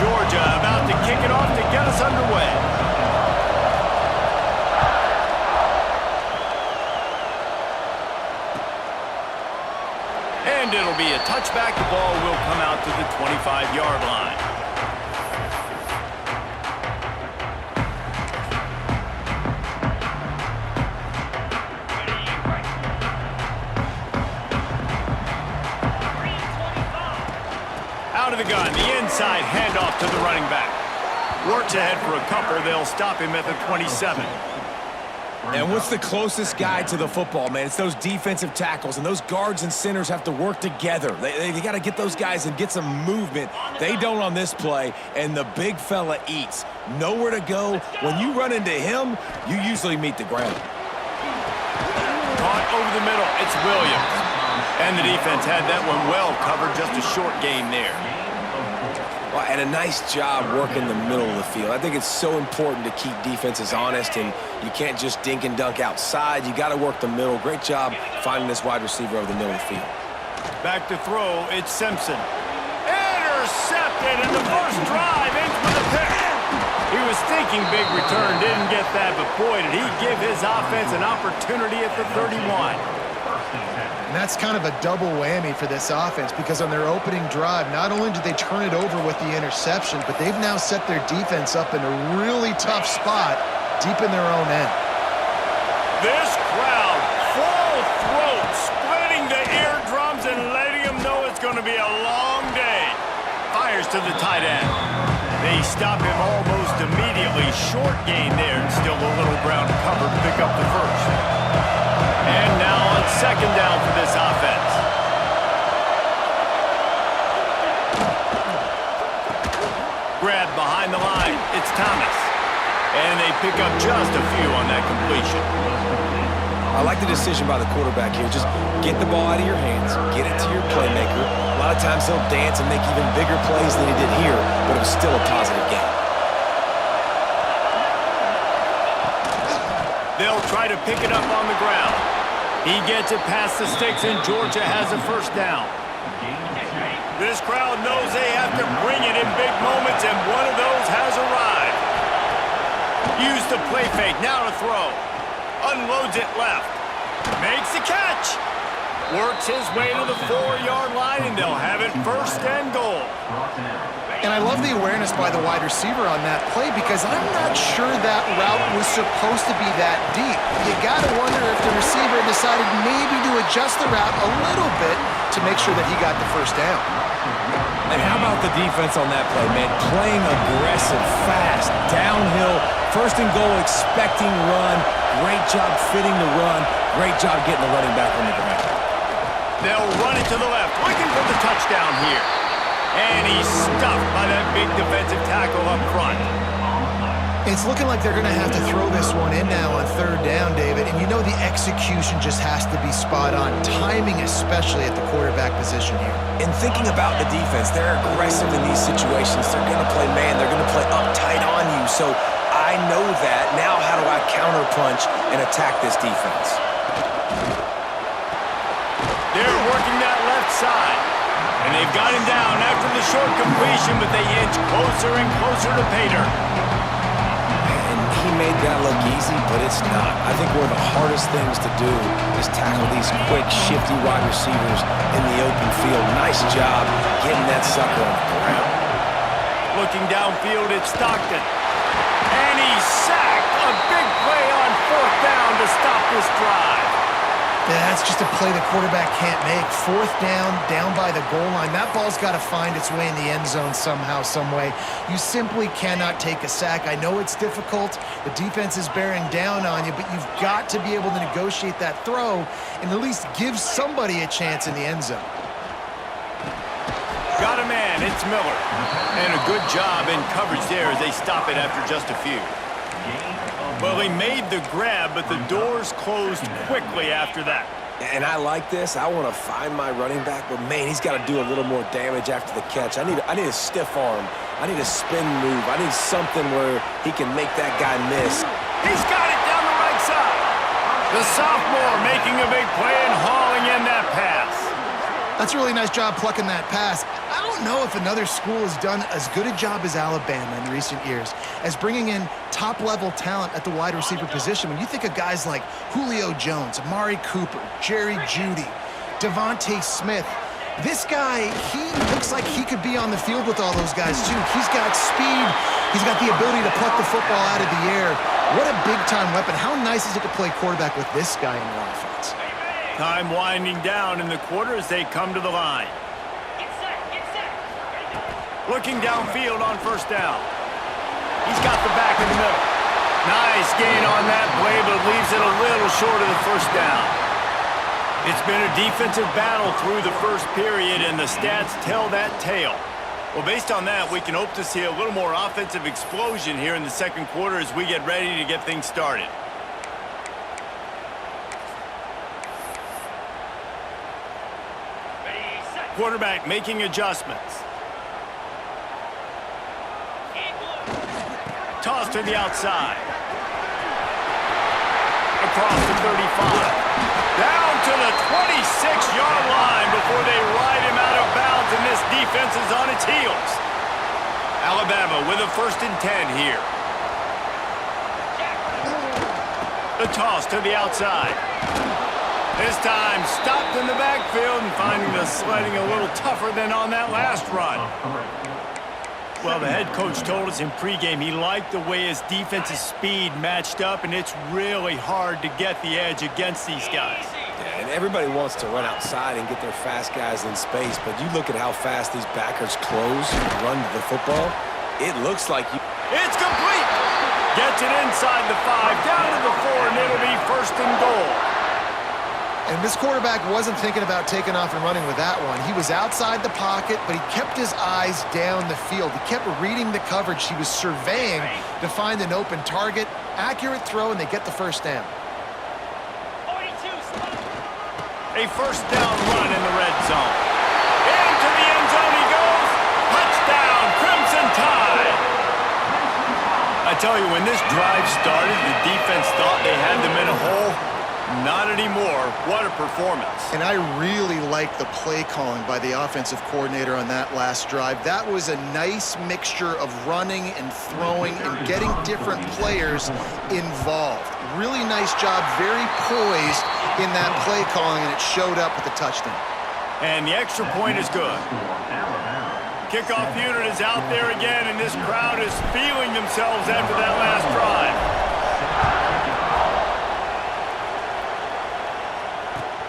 Georgia about to kick it off to get us underway. And it'll be a touchback. The ball will come out to the 25-yard line. Out of the gun, the inside handoff to the running back. Works ahead for a couple. They'll stop him at the 27. And what's the closest guy to the football, man? It's those defensive tackles, and those guards and centers have to work together. They got to get those guys and get some movement. They don't on this play, and the big fella eats. Nowhere to go. When you run into him, you usually meet the ground. Caught over the middle. It's Williams. And the defense had that one well covered. Just a short gain there. Well, and a nice job working the middle of the field. I think it's so important to keep defenses honest, and you can't just dink and dunk outside. You got to work the middle. Great job finding this wide receiver over the middle of the field. Back to throw. It's Simpson. Intercepted in the first drive. Ends with a pick. He was thinking big return. Didn't get that, but boy, did he give his offense an opportunity at the 31. And that's kind of a double whammy for this offense, because on their opening drive, not only did they turn it over with the interception, but they've now set their defense up in a really tough spot deep in their own end. This crowd, full throat, splitting the eardrums and letting them know it's going to be a long day. Fires to the tight end. They stop him almost immediately. Short gain there, and still a little ground to cover to pick up the first. And now on second down for this offense. Grab behind the line. It's Thomas. And they pick up just a few on that completion. I like the decision by the quarterback here. Just get the ball out of your hands, get it to your playmaker. A lot of times he'll dance and make even bigger plays than he did here, but it was still a positive game. They'll try to pick it up on the ground. He gets it past the sticks, and Georgia has a first down. This crowd knows they have to bring it in big moments, and one of those has arrived. Use the play fake, now to throw. Unloads it left. Makes the catch. Works his way to the 4-yard line, and they'll have it first and goal. And I love the awareness by the wide receiver on that play, because I'm not sure that route was supposed to be that deep. You got to wonder if the receiver decided maybe to adjust the route a little bit to make sure that he got the first down. And how about the defense on that play, man? Playing aggressive, fast, downhill, first and goal, expecting run. Great job fitting the run. Great job getting the running back on the ground. They'll run it to the left, looking for the touchdown here. And he's stuffed by that big defensive tackle up front. It's looking like they're going to have to throw this one in now on third down, David. And you know the execution just has to be spot on. Timing, especially at the quarterback position here. And thinking about the defense, they're aggressive in these situations. They're going to play man. They're going to play uptight on you. So I know that. Now how do I counterpunch and attack this defense? They're working that left side. And they've got him down after the short completion, but they inch closer and closer to Pater. And he made that look easy, but it's not. I think one of the hardest things to do is tackle these quick, shifty wide receivers in the open field. Nice job getting that sucker on the ground. Looking downfield, it's Stockton. And he's sacked. A big play on fourth down to stop this drive. Yeah, that's just a play the quarterback can't make. Fourth down, down by the goal line. That ball's got to find its way in the end zone somehow, some way. You simply cannot take a sack. I know it's difficult. The defense is bearing down on you, but you've got to be able to negotiate that throw and at least give somebody a chance in the end zone. Got a man, it's Miller. And a good job in coverage there as they stop it after just a few. Well, he made the grab, but the doors closed quickly after that. And I like this. I want to find my running back, but man, he's got to do a little more damage after the catch. I need a stiff arm. I need a spin move. I need something where he can make that guy miss. He's got it down the right side. The sophomore making a big play and hauling in that pass. That's a really nice job plucking that pass. I don't know if another school has done as good a job as Alabama in recent years as bringing in top-level talent at the wide receiver position. When you think of guys like Julio Jones, Amari Cooper, Jerry Jeudy, Devontae Smith, this guy, he looks like he could be on the field with all those guys, too. He's got speed. He's got the ability to pluck the football out of the air. What a big-time weapon. How nice is it to play quarterback with this guy in your offense? Time winding down in the quarter as they come to the line. Looking downfield on first down. He's got the back in the middle. Nice gain on that play, but leaves it a little short of the first down. It's been a defensive battle through the first period, and the stats tell that tale. Well, based on that, we can hope to see a little more offensive explosion here in the second quarter as we get ready to get things started. Quarterback making adjustments. Toss to the outside. Across the 35. Down to the 26-yard line before they ride him out of bounds, and this defense is on its heels. Alabama with a 1st and 10 here. The toss to the outside. This time stopped in the backfield and finding the sledding a little tougher than on that last run. Well, the head coach told us in pregame he liked the way his defensive speed matched up, and it's really hard to get the edge against these guys. Yeah, and everybody wants to run outside and get their fast guys in space, but you look at how fast these backers close and run to the football, it looks like you... It's complete! Gets it inside the 5, down to the 4, and it'll be 1st and goal. And this quarterback wasn't thinking about taking off and running with that one. He was outside the pocket, but he kept his eyes down the field. He kept reading the coverage. He was surveying to find an open target. Accurate throw, and they get the 1st down. A 1st down run in the red zone. Into the end zone he goes. Touchdown, Crimson Tide. I tell you, when this drive started, the defense thought they had them in a hole. Not anymore. What a performance. And I really like the play calling by the offensive coordinator on that last drive. That was a nice mixture of running and throwing and getting different players involved. Really nice job, very poised in that play calling, and it showed up with the touchdown. And the extra point is good. Kickoff unit is out there again, and this crowd is feeling themselves after that last drive.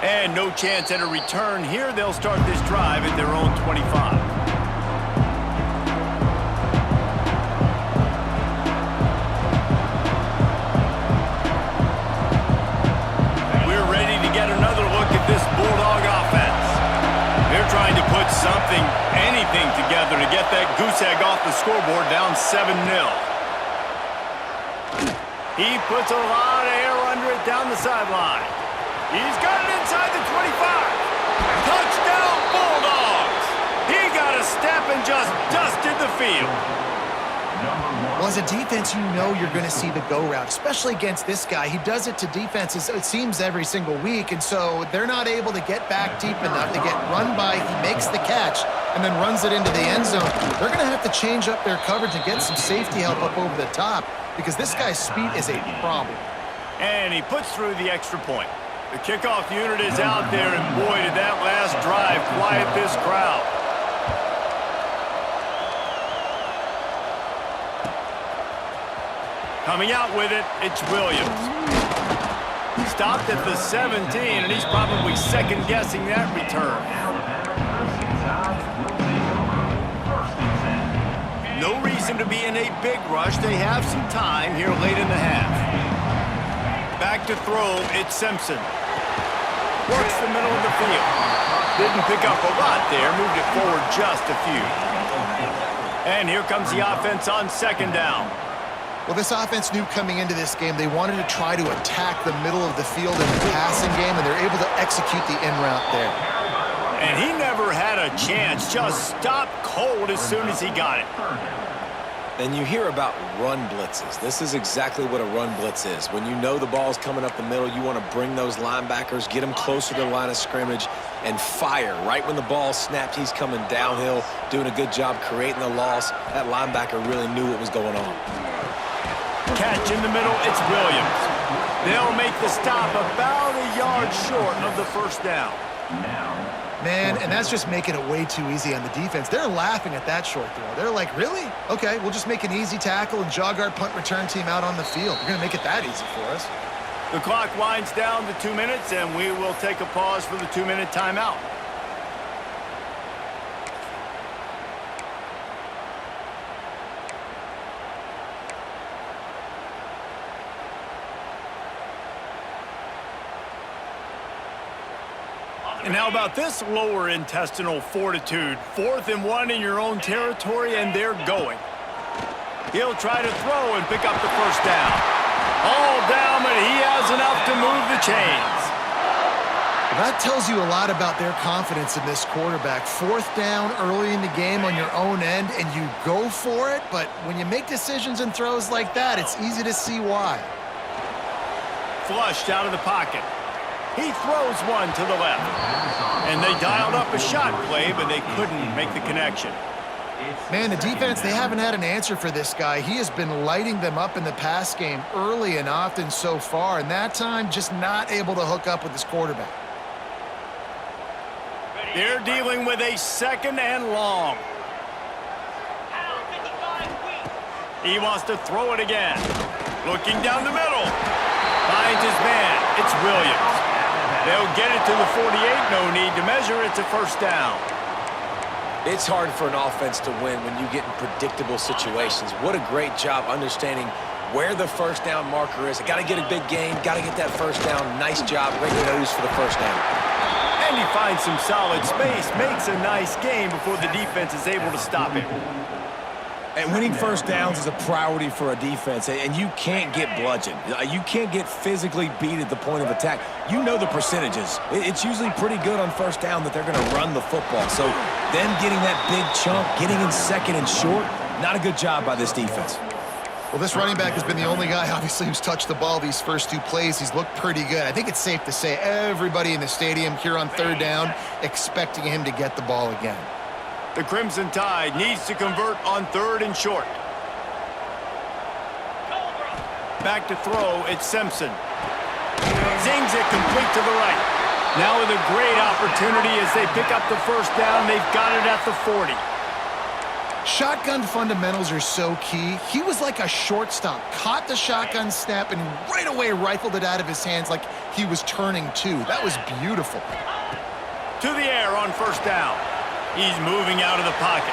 And no chance at a return here. They'll start this drive at their own 25. We're ready to get another look at this Bulldog offense. They're trying to put something, anything together to get that goose egg off the scoreboard down 7-0. He puts a lot of air under it down the sideline. He's got it inside the 25. Touchdown, Bulldogs. He got a step and just dusted the field. Well, as a defense, you know you're going to see the go route, especially against this guy. He does it to defenses, it seems, every single week, and so they're not able to get back deep enough to get run by. He makes the catch and then runs it into the end zone. They're going to have to change up their coverage and get some safety help up over the top because this guy's speed is a problem. And he puts through the extra point. The kickoff unit is out there, and boy, did that last drive quiet this crowd. Coming out with it, it's Williams. Stopped at the 17, and he's probably second-guessing that return. No reason to be in a big rush. They have some time here late in the half. Back to throw, it's Simpson. Works the middle of the field. Didn't pick up a lot there, moved it forward just a few. And here comes the offense on 2nd down. Well, this offense knew coming into this game they wanted to try to attack the middle of the field in the passing game, and they're able to execute the in route there. And he never had a chance, just stopped cold as soon as he got it. And you hear about run blitzes. This is exactly what a run blitz is. When you know the ball's coming up the middle, you want to bring those linebackers, get them closer to the line of scrimmage, and fire. Right when the ball snapped, he's coming downhill, doing a good job creating the loss. That linebacker really knew what was going on. Catch in the middle, it's Williams. They'll make the stop about a yard short of the first down. Man, and that's just making it way too easy on the defense. They're laughing at that short throw. They're like, really? Okay, we'll just make an easy tackle and jog our punt return team out on the field. We're going to make it that easy for us. The clock winds down to 2 minutes, and we will take a pause for the 2-minute timeout. And how about this lower intestinal fortitude? 4th and 1 in your own territory, and they're going. He'll try to throw and pick up the first down. All down, but he has enough to move the chains. That tells you a lot about their confidence in this quarterback. 4th down early in the game on your own end, and you go for it, but when you make decisions and throws like that, it's easy to see why. Flushed out of the pocket. He throws one to the left. And they dialed up a shot play, but they couldn't make the connection. Man, the defense, they haven't had an answer for this guy. He has been lighting them up in the pass game early and often so far, and that time just not able to hook up with his quarterback. They're dealing with a 2nd and long. He wants to throw it again. Looking down the middle. Finds his man. It's Williams. They'll get it to the 48. No need to measure. It's a first down. It's hard for an offense to win when you get in predictable situations. What a great job understanding where the first down marker is. Got to get a big gain. Got to get that first down. Nice job. Great nose for the first down. And he finds some solid space. Makes a nice gain before the defense is able to stop him. And winning first downs is a priority for a defense, and you can't get bludgeoned. You can't get physically beat at the point of attack. You know the percentages. It's usually pretty good on first down that they're going to run the football. So them getting that big chunk, getting in 2nd and short, not a good job by this defense. Well, this running back has been the only guy, obviously, who's touched the ball these first 2 plays. He's looked pretty good. I think it's safe to say everybody in the stadium here on 3rd down expecting him to get the ball again. The Crimson Tide needs to convert on 3rd and short. Back to throw, it's Simpson. Zings it complete to the right. Now with a great opportunity as they pick up the first down. They've got it at the 40. Shotgun fundamentals are so key. He was like a shortstop. Caught the shotgun snap and right away rifled it out of his hands like he was turning 2. That was beautiful. To the air on first down. He's moving out of the pocket.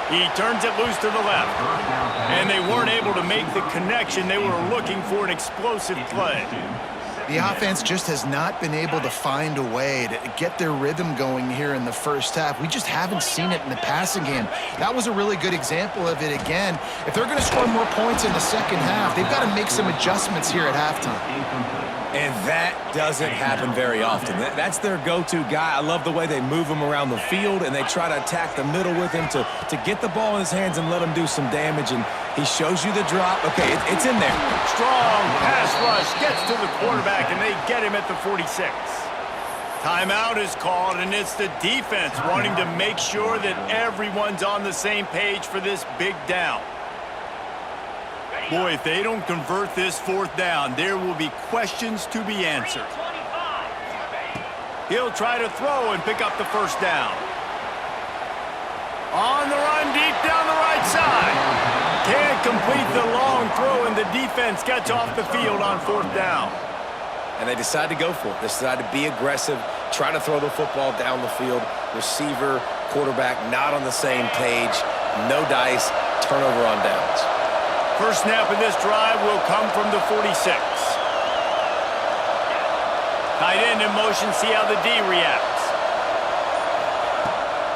He turns it loose to the left. And they weren't able to make the connection. They were looking for an explosive play. The offense just has not been able to find a way to get their rhythm going here in the first half. We just haven't seen it in the passing game. That was a really good example of it again. If they're going to score more points in the second half, they've got to make some adjustments here at halftime. And that doesn't happen very often. That's their go-to guy. I love the way they move him around the field, and they try to attack the middle with him to get the ball in his hands and let him do some damage. And he shows you the drop. Okay, it's in there. Strong pass rush gets to the quarterback, and they get him at the 46. Timeout is called, and it's the defense wanting to make sure that everyone's on the same page for this big down. Boy, if they don't convert this 4th down, there will be questions to be answered. He'll try to throw and pick up the first down. On the run, deep down the right side. Can't complete the long throw, and the defense gets off the field on 4th down. And they decide to go for it. They decide to be aggressive, try to throw the football down the field. Receiver, quarterback, not on the same page. No dice, turnover on downs. First snap of this drive will come from the 46. Tight end in motion, see how the D reacts.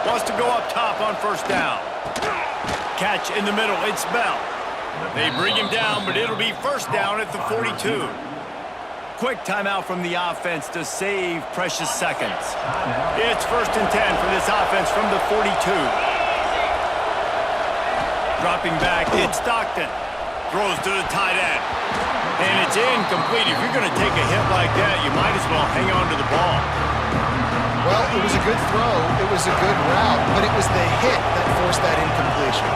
Wants to go up top on first down. Catch in the middle, it's Bell. They bring him down, but it'll be first down at the 42. Quick timeout from the offense to save precious seconds. It's 1st and 10 for this offense from the 42. Dropping back, it's Stockton. Throws to the tight end. And it's incomplete. If you're going to take a hit like that, you might as well hang on to the ball. Well, it was a good throw. It was a good route, but it was the hit that forced that incompletion.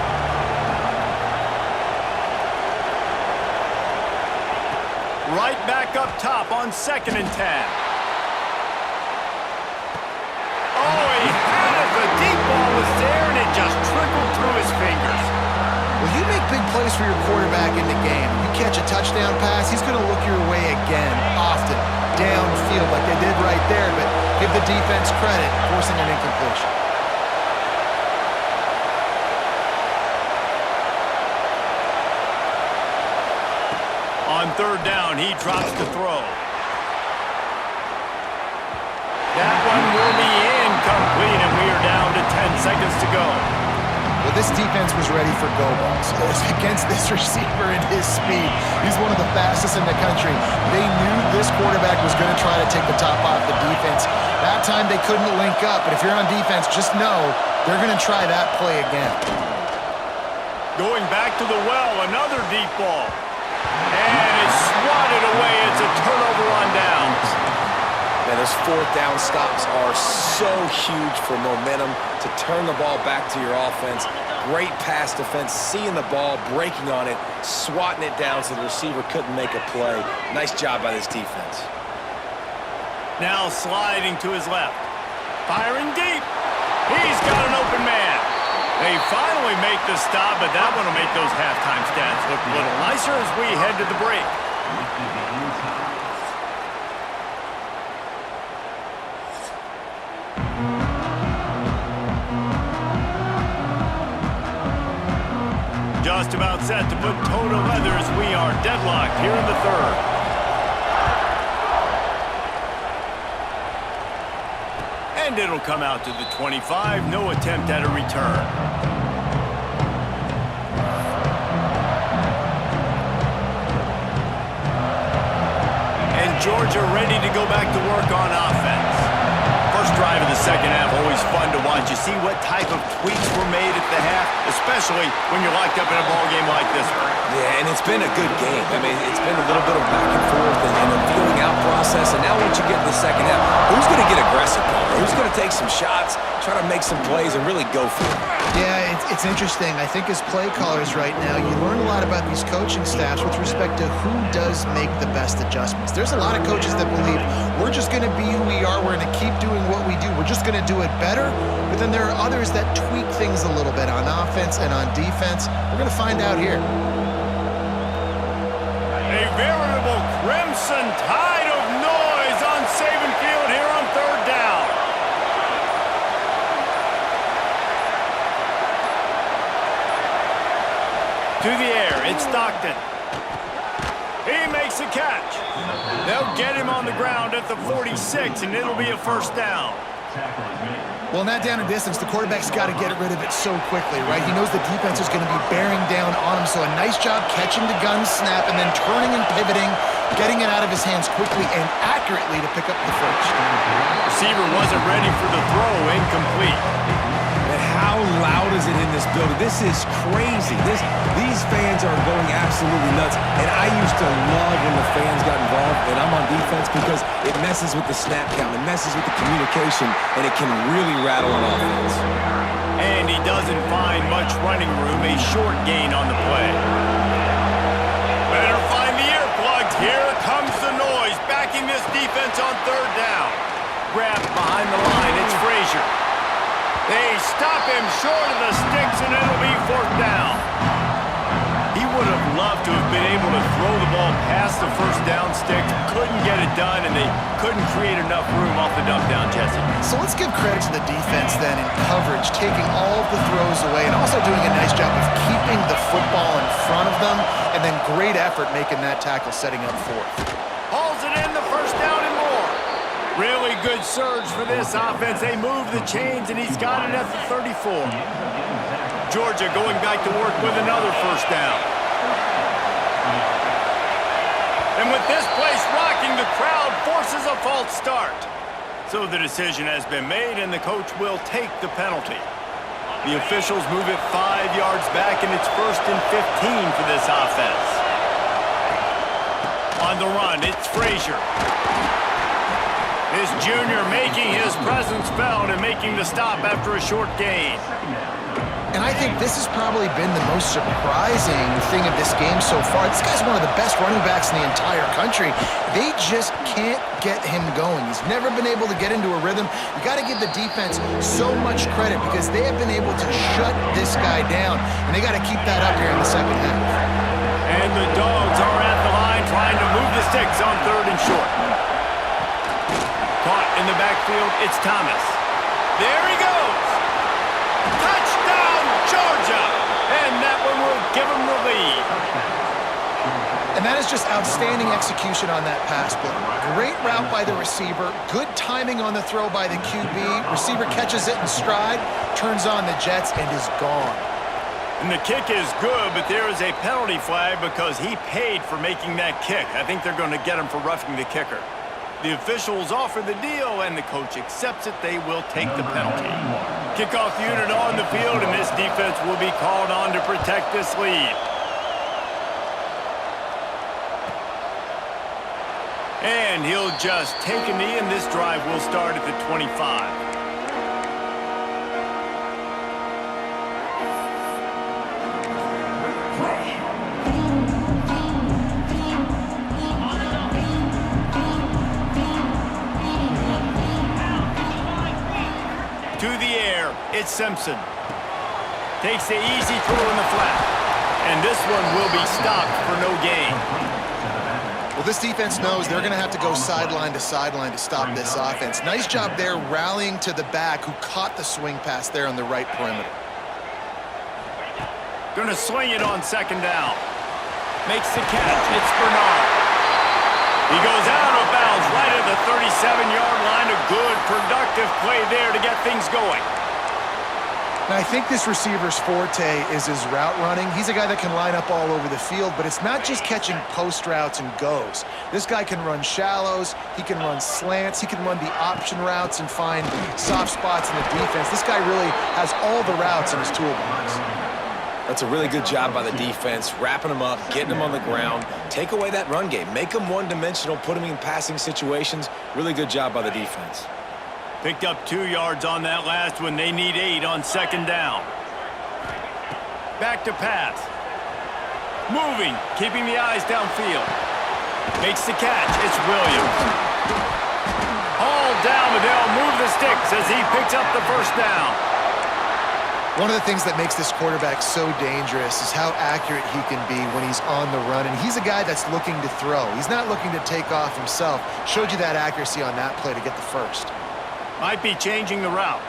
Right back up top on 2nd and 10. Oh, he had it. The deep ball was there, and it just trickled through his fingers. Well, you make big plays for your quarterback in the game. You catch a touchdown pass, he's going to look your way again, often, downfield like they did right there, but give the defense credit, forcing an incompletion. On 3rd down, he drops the throw. That one will be incomplete, and we are down to 10 seconds to go. Well, this defense was ready for go balls. Against this receiver and his speed, he's one of the fastest in the country. They knew this quarterback was going to try to take the top off the defense. That time they couldn't link up, but if you're on defense, just know they're going to try that play again. Going back to the well, another deep ball. And it's swatted away. It's a turnover on downs. Man, those 4th down stops are so huge for momentum to turn the ball back to your offense. Great pass defense, seeing the ball, breaking on it, swatting it down so the receiver couldn't make a play. Nice job by this defense. Now sliding to his left. Firing deep. He's got an open man. They finally make the stop, but that one will make those halftime stats look a little nicer as we head to the break. Just about set to put toe to leather as we are deadlocked here in the 3rd. And it'll come out to the 25. No attempt at a return. And Georgia ready to go back to work on offense. First drive of the 2nd half, always fun to watch. You see what type of tweaks were made at the half, especially when you're locked up in a ball game like this one. Yeah, and it's been a good game. I mean, it's been a little bit of back and forth and a feeling out process. And now once you get in the 2nd half, who's going to get aggressive, Paul? Who's going to take some shots, try to make some plays, and really go for it? Yeah, it's interesting. I think as play callers right now, you learn a lot about these coaching staffs with respect to who does make the best adjustments. There's a lot of coaches that believe we're just going to be who we are. We're going to keep doing what we do. We're just going to do it better. But then there are others that tweak things a little bit on offense and on defense. We're going to find out here. A veritable crimson tide of noise on Saban Field here on 3rd down. To the air, it's Stockton. He makes a catch. They'll get him on the ground at the 46, and it'll be a 1st down. Well, in that down and distance, the quarterback's got to get rid of it so quickly, right? He knows the defense is going to be bearing down on him, so a nice job catching the gun snap and then turning and pivoting, getting it out of his hands quickly and accurately to pick up the first. Receiver wasn't ready for the throw, incomplete. And how loud is it in this building? This is crazy. These fans are going absolutely nuts. And I used to love when the fans got involved, and I'm on defense because it messes with the snap count, it messes with the communication, and it can really rattle an offense. And he doesn't find much running room, a short gain on the play. Better find the earplugs. Here comes the noise, backing this defense on 3rd down. Grab behind the line, it's Frazier. They stop him short of the sticks, and it'll be 4th down. He would have loved to have been able to throw the ball past the 1st down stick. Couldn't get it done, and they couldn't create enough room off the dump down, Jesse. So let's give credit to the defense then in coverage, taking all of the throws away and also doing a nice job of keeping the football in front of them, and then great effort making that tackle, setting up 4th. Hauls it in, the 1st down and more. Really good surge for this offense. They move the chains, and he's got it at the 34. Georgia going back to work with another 1st down. And with this place rocking, the crowd forces a false start. So the decision has been made, and the coach will take the penalty. The officials move it 5 yards back, and it's 1st and 15 for this offense. On the run, it's Frazier. This junior making his presence felt and making the stop after a short gain. And I think this has probably been the most surprising thing of this game so far. This guy's one of the best running backs in the entire country. They just can't get him going. He's never been able to get into a rhythm. You got to give the defense so much credit because they have been able to shut this guy down, and they got to keep that up here in the second half. And the Dogs are at the line trying to move the sticks on 3rd and short. Caught in the backfield, it's Thomas. There he goes! Touchdown, Georgia! And that one will give them the lead. And that is just outstanding execution on that pass play. Great route by the receiver, good timing on the throw by the QB. Receiver catches it in stride, turns on the jets, and is gone. And the kick is good, but there is a penalty flag because he paid for making that kick. I think they're going to get him for roughing the kicker. The officials offer the deal, and the coach accepts it. They will take the penalty. Kickoff unit on the field, and this defense will be called on to protect this lead. And he'll just take a knee, and this drive will start at the 25. To the air, it's Simpson. Takes the easy throw in the flat. And this one will be stopped for no gain. Well, this defense knows they're going to have to go sideline to stop this offense. Nice job there rallying to the back who caught the swing pass there on the right perimeter. Going to swing it on 2nd down. Makes the catch. It's Bernard. He goes out of bounds right at the 37-yard line. A good, productive play there to get things going. Now, I think this receiver's forte is his route running. He's a guy that can line up all over the field, but it's not just catching post routes and goes. This guy can run shallows, he can run slants, he can run the option routes and find soft spots in the defense. This guy really has all the routes in his toolbox. That's a really good job by the defense, wrapping them up, getting them on the ground. Take away that run game. Make them one-dimensional, put them in passing situations. Really good job by the defense. Picked up 2 yards on that last one. They need 8 on 2nd down. Back to pass. Moving, keeping the eyes downfield. Makes the catch. It's Williams. All down, but they'll move the sticks as he picks up the 1st down. One of the things that makes this quarterback so dangerous is how accurate he can be when he's on the run. And he's a guy that's looking to throw. He's not looking to take off himself. Showed you that accuracy on that play to get the 1st. Might be changing the route.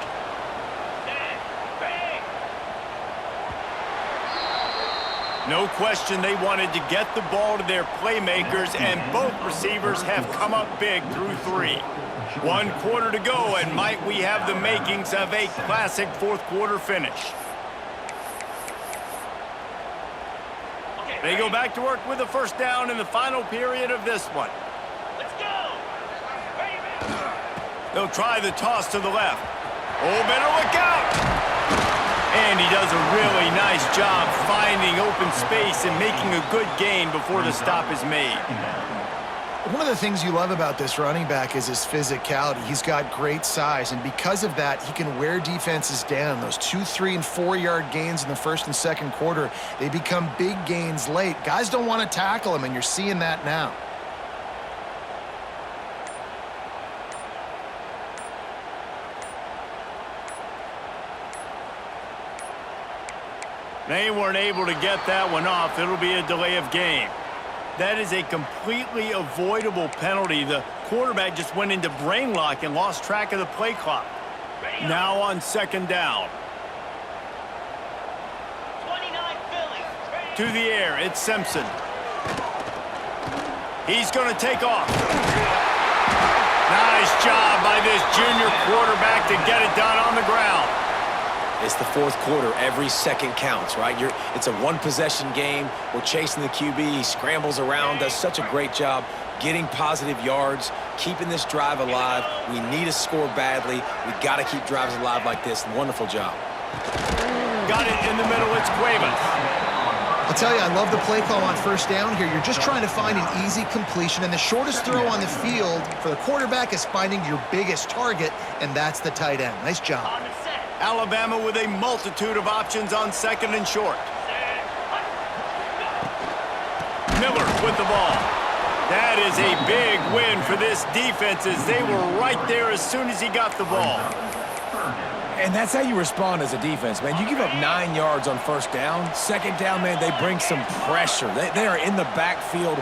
No question they wanted to get the ball to their playmakers, and both receivers have come up big through 3. 1 quarter to go, and might we have the makings of a classic 4th quarter finish. They go back to work with a 1st down in the final period of this one. Let's go! They'll try the toss to the left. Oh, better look out! And he does a really nice job finding open space and making a good gain before the stop is made. One of the things you love about this running back is his physicality. He's got great size, and because of that, he can wear defenses down. Those 2, 3, and 4-yard gains in the 1st and 2nd quarter, they become big gains late. Guys don't want to tackle him, and you're seeing that now. They weren't able to get that one off. It'll be a delay of game. That is a completely avoidable penalty. The quarterback just went into brain lock and lost track of the play clock. Now on 2nd down. To the air, it's Simpson. He's going to take off. Nice job by this junior quarterback to get it done on the ground. It's the 4th quarter. Every second counts, right? It's a 1-possession game. We're chasing the QB. He scrambles around, does such a great job getting positive yards, keeping this drive alive. We need to score badly. We got to keep drives alive like this. Wonderful job. Got it in the middle. It's Cuevas. I'll tell you, I love the play call on first down here. You're just trying to find an easy completion, and the shortest throw on the field for the quarterback is finding your biggest target, and that's the tight end. Nice job. Alabama with a multitude of options on second and short. Miller with the ball. That is a big win for this defense as they were right there as soon as he got the ball. And that's how you respond as a defense, man. You give up 9 yards on first down. Second down, man, they bring some pressure. They are in the backfield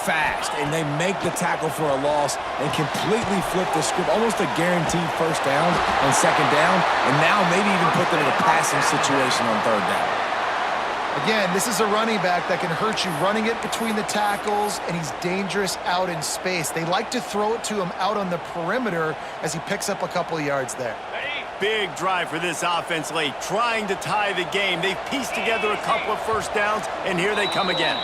fast, and they make the tackle for a loss and completely flip the script. Almost a guaranteed first down on second down, and now maybe even put them in a passing situation on third down. Again, this is a running back that can hurt you running it between the tackles, and he's dangerous out in space. They like to throw it to him out on the perimeter as he picks up a couple of yards there. Big drive for this offense late, trying to tie the game. They've pieced together a couple of first downs, and here they come again.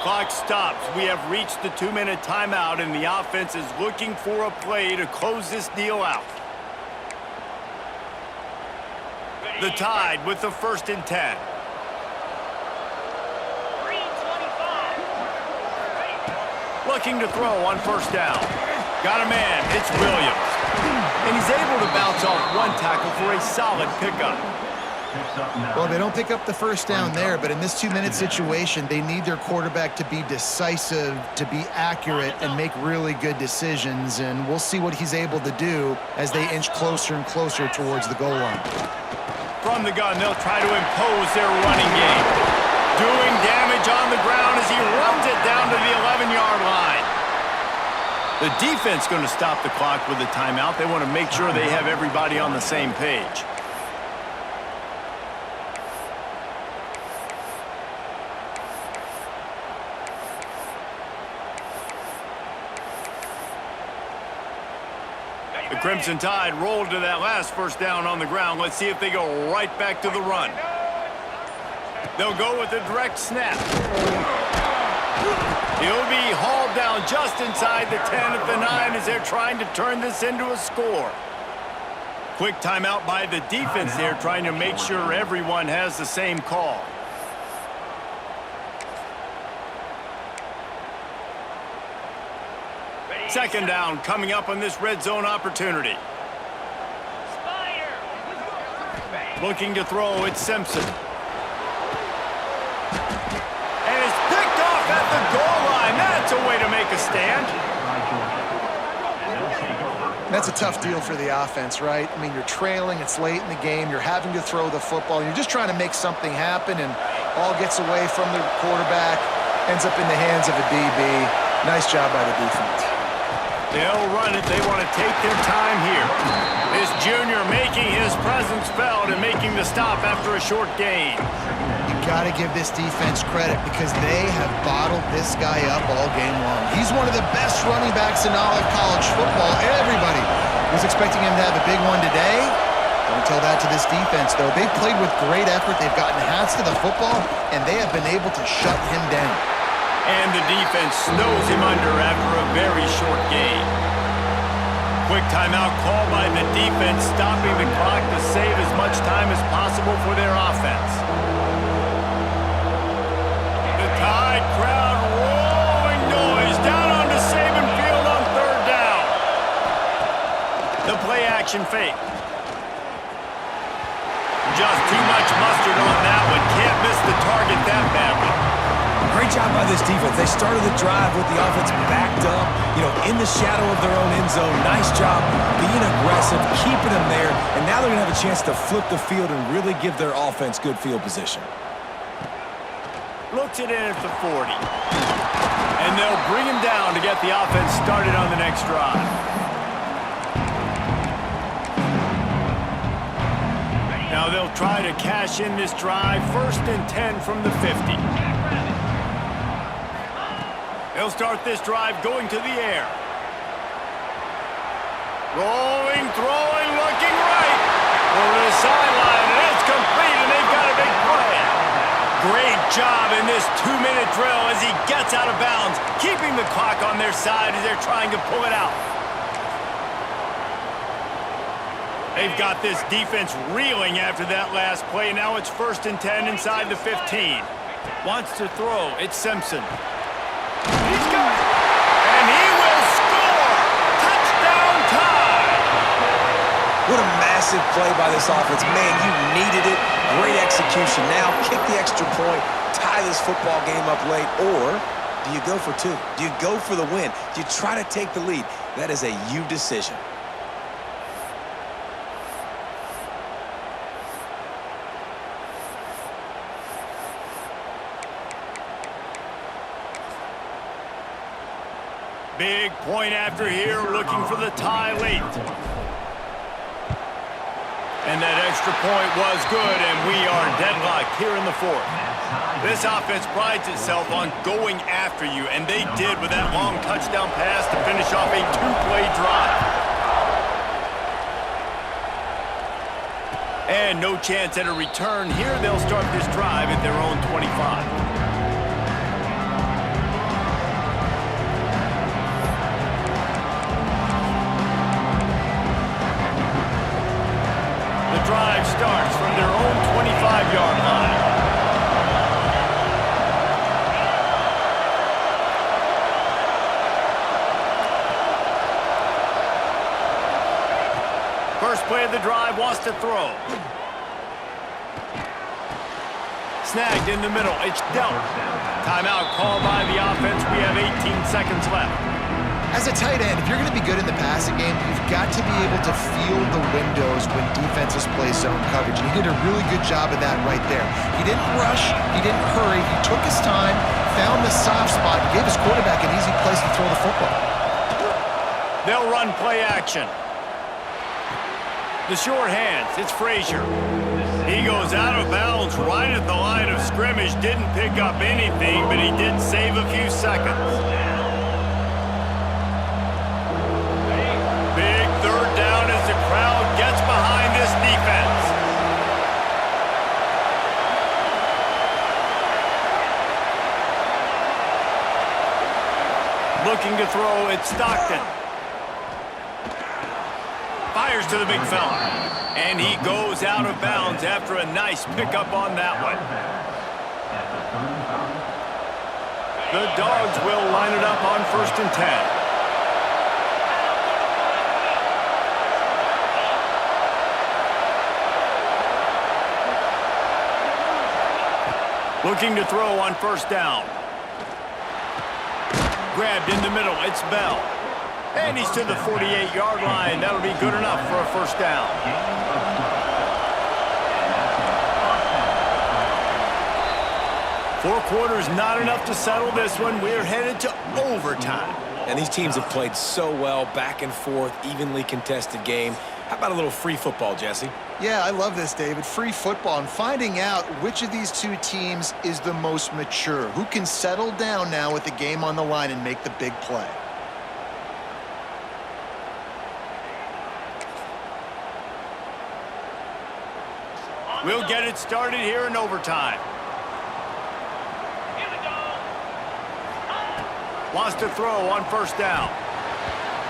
Clock stops. We have reached the 2-minute timeout, and the offense is looking for a play to close this deal out. The Tide with the 1st and 10. Looking to throw on first down. Got a man. It's Williams. And he's able to bounce off one tackle for a solid pickup. Well, they don't pick up the first down there, but in this 2-minute situation, they need their quarterback to be decisive, to be accurate, and make really good decisions. And we'll see what he's able to do as they inch closer and closer towards the goal line. From the gun, they'll try to impose their running game. Doing damage on the ground as he runs it down to the 11-yard line. The defense going to stop the clock with a timeout. They want to make sure they have everybody on the same page. The Crimson Tide rolled to that last first down on the ground. Let's see if they go right back to the run. They'll go with a direct snap. He'll be hauled down just inside the 10 at the 9 as they're trying to turn this into a score. Quick timeout by the defense there, trying to make sure everyone has the same call. Second down coming up on this red zone opportunity. Looking to throw, it's Simpson. And it's picked off at the goal line. That's a way to make a stand. That's a tough deal for the offense, right? I mean, you're trailing, it's late in the game, you're having to throw the football, you're just trying to make something happen, and ball gets away from the quarterback, ends up in the hands of a DB. Nice job by the defense. They'll run it. They want to take their time here. This junior making his presence felt and making the stop after a short gain. You got to give this defense credit because they have bottled this guy up all game long. He's one of the best running backs in all of college football. Everybody was expecting him to have a big one today. Don't tell that to this defense, though. They've played with great effort. They've gotten hats to the football, and they have been able to shut him down. And the defense snows him under after a very short gain. Quick timeout called by the defense, stopping the clock to save as much time as possible for their offense. The Tide crowd rolling noise down onto Saban Field on third down. The play action fake. Just too much mustard on that one. Can't miss the target that badly. Great job by this defense. They started the drive with the offense backed up, in the shadow of their own end zone. Nice job being aggressive, keeping them there, and now they're going to have a chance to flip the field and really give their offense good field position. Looks it in at the 40. And they'll bring him down to get the offense started on the next drive. Now they'll try to cash in this drive. 1st and 10 from the 50. They'll start this drive going to the air. Rolling, throwing, looking right. Over the sideline, and it's complete, and they've got a big play. Great job in this 2-minute drill as he gets out of bounds, keeping the clock on their side as they're trying to pull it out. They've got this defense reeling after that last play. Now it's 1st and 10 inside the 15. Wants to throw. It's Simpson. He's got it. And he will score. Touchdown tie. What a massive play by this offense. Man, you needed it. Great execution. Now kick the extra point, tie this football game up late, or do you go for two? Do you go for the win? Do you try to take the lead? That is a you decision. Big point after here, looking for the tie late. And that extra point was good, and we are deadlocked here in the 4th. This offense prides itself on going after you, and they did with that long touchdown pass to finish off a 2-play drive. And no chance at a return here. They'll start this drive at their own 25. Drive starts from their own 25-yard line. First play of the drive, wants to throw. Snagged in the middle, it's dealt. Timeout called by the offense. We have 18 seconds left. As a tight end, if you're going to be good in the passing game, you've got to be able to feel the windows when defenses play zone coverage. And he did a really good job of that right there. He didn't rush. He didn't hurry. He took his time, found the soft spot, and gave his quarterback an easy place to throw the football. They'll run play action. The short hands, it's Frazier. He goes out of bounds right at the line of scrimmage. Didn't pick up anything, but he did save a few seconds. Down as the crowd gets behind this defense. Looking to throw, it's Stockton. Fires to the big fella. And he goes out of bounds after a nice pickup on that one. The Dogs will line it up on 1st and 10. Looking to throw on 1st down. Grabbed in the middle, it's Bell. And he's to the 48-yard line. That'll be good enough for a 1st down. 4 quarters, not enough to settle this one. We're headed to overtime. And these teams have played so well, back and forth, evenly contested game. How about a little free football, Jesse? Yeah, I love this, David. Free football and finding out which of these two teams is the most mature, who can settle down now with the game on the line and make the big play. We'll get it started here in overtime. Wants to throw on 1st down.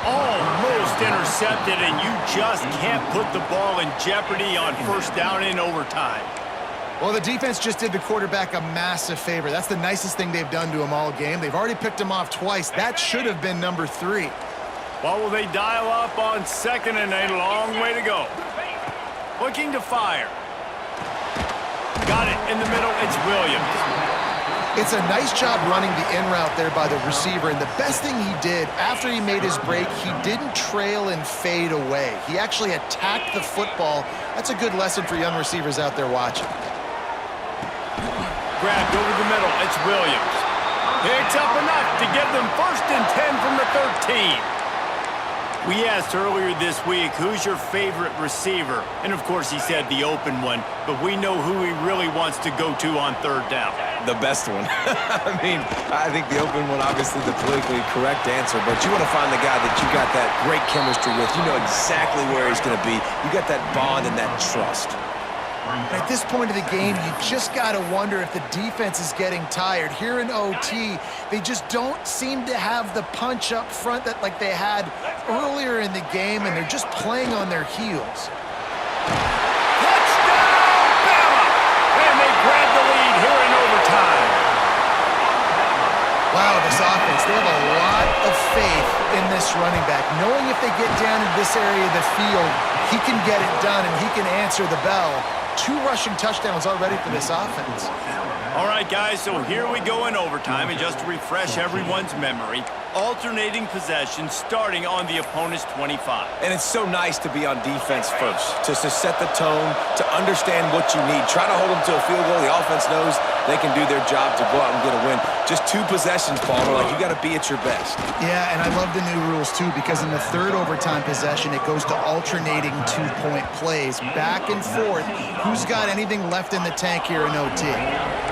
Almost intercepted, and you just can't put the ball in jeopardy on 1st down in overtime. Well, the defense just did the quarterback a massive favor. That's the nicest thing they've done to him all game. They've already picked him off twice. That should have been number 3. Well, will they dial up on 2nd and a long way to go? Looking to fire. Got it in the middle. It's Williams. It's a nice job running the in route there by the receiver, and the best thing he did after he made his break, he didn't trail and fade away. He actually attacked the football. That's a good lesson for young receivers out there watching. Grabbed over the middle, it's Williams. Picks up enough to get them 1st and 10 from the 13. We asked earlier this week, who's your favorite receiver? And of course he said the open one, but we know who he really wants to go to on 3rd down. The best one. I mean, I think the open one, obviously the politically correct answer, but you want to find the guy that you got that great chemistry with. You know exactly where he's going to be. You got that bond and that trust. At this point of the game, you just got to wonder if the defense is getting tired. Here in OT, they just don't seem to have the punch up front that like they had earlier in the game, and they're just playing on their heels. this offense, they have a lot of faith in this running back, knowing if they get down in this area of the field, he can get it done and he can answer the bell. 2 rushing touchdowns already for this offense. All right, guys, so here we go in overtime, and just to refresh everyone's memory, alternating possession starting on the opponent's 25. And it's so nice to be on defense first, just to set the tone, to understand what you need. Try to hold them to a field goal. The offense knows they can do their job to go out and get a win. Just 2 possessions, Palmer. Like, you got to be at your best. Yeah, and I love the new rules, too, because in the 3rd overtime possession, it goes to alternating 2-point plays, back and forth. Who's got anything left in the tank here in OT?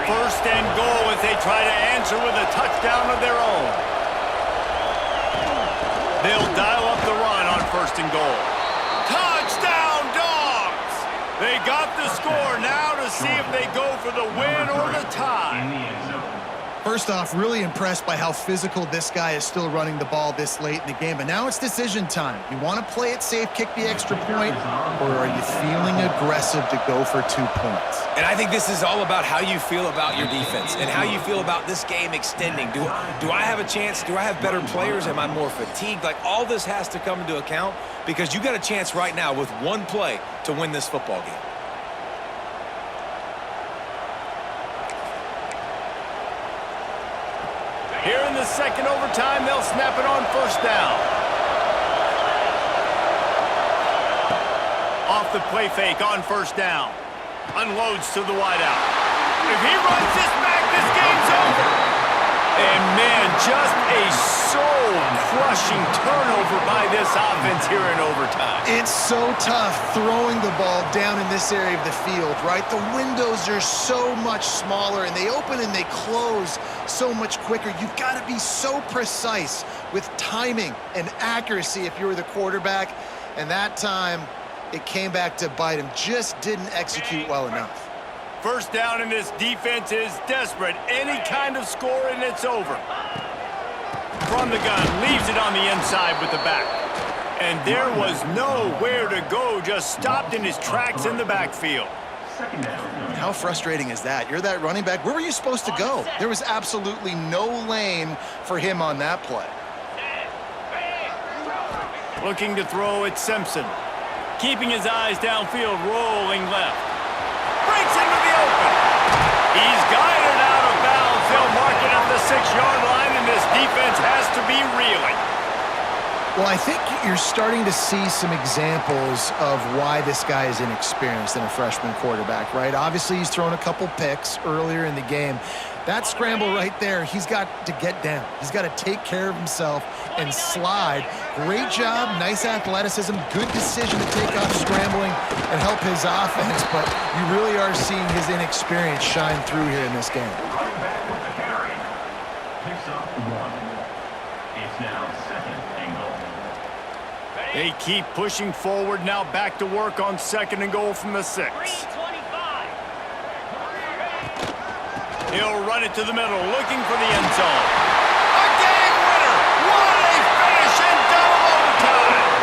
First and goal as they try to answer with a touchdown of their own. They'll dial up the run on 1st and goal. Touchdown, Dogs! They got the score now to see if they go for the win or the tie. First off, really impressed by how physical this guy is still running the ball this late in the game. But now it's decision time. You want to play it safe, kick the extra point, or are you feeling aggressive to go for 2 points? And I think this is all about how you feel about your defense and how you feel about this game extending. Do I have a chance? Do I have better players? Am I more fatigued? Like, all this has to come into account because you got a chance right now with 1 play to win this football game. Here in the 2nd overtime, they'll snap it on 1st down. Off the play fake on 1st down. Unloads to the wideout. If he runs this back, this game's over. And, man, just a soul-crushing turnover by this offense here in overtime. It's so tough throwing the ball down in this area of the field, right? The windows are so much smaller, and they open and they close so much quicker. You've got to be so precise with timing and accuracy if you were the quarterback. And that time, it came back to bite him. Just didn't execute well enough. 1st down, and this defense is desperate. Any kind of score, and it's over. From the gun, leaves it on the inside with the back. And there was nowhere to go, just stopped in his tracks in the backfield. How frustrating is that? You're that running back. Where were you supposed to go? There was absolutely no lane for him on that play. Looking to throw at Simpson. Keeping his eyes downfield, rolling left. Breaks into the open. He's guided out of bounds. They'll mark it at the 6-yard line, and this defense has to be reeling. Well, I think you're starting to see some examples of why this guy is inexperienced in a freshman quarterback, right? Obviously, he's thrown a couple picks earlier in the game. That scramble right there, he's got to get down. He's got to take care of himself and slide. Great job, nice athleticism, good decision to take off scrambling and help his offense, but you really are seeing his inexperience shine through here in this game. They keep pushing forward, now back to work on 2nd and goal from the 6. He'll run it to the middle, looking for the end zone. A game winner! What a finish in double overtime!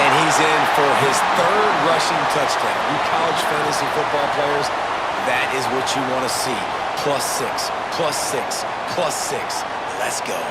And he's in for his 3rd rushing touchdown. You college fantasy football players, that is what you want to see. +6, +6, +6. Let's go.